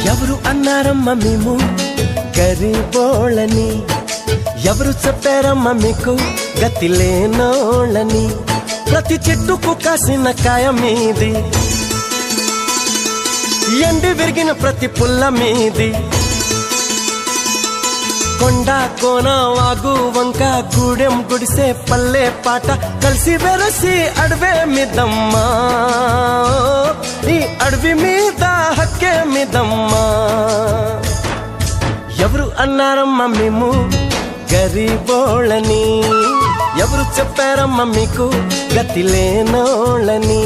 ఎవరు అన్నారమ్మ మేము గరీబోళ్ళని, ఎవరు చెప్పారమ్మ మీకు గతి లేనోళ్ళని. ప్రతి చెట్టుకు కాసిన కాయ మీది, ఎండి విరిగిన ప్రతి పుల్ల మీది. కొండ కోన వాగు వంక గూడెం గుడిసే పల్లె పాట కలిసి వెరసి అడవే మిదమ్మా, ఈ అడవి మీద హక్కే మిదమ్మా. ఎవరు అన్నారమ్మ మేము గరీబోళ్ళని, ఎవరు చెప్పారమ్మ మీకు గతి లేనోళ్ళని.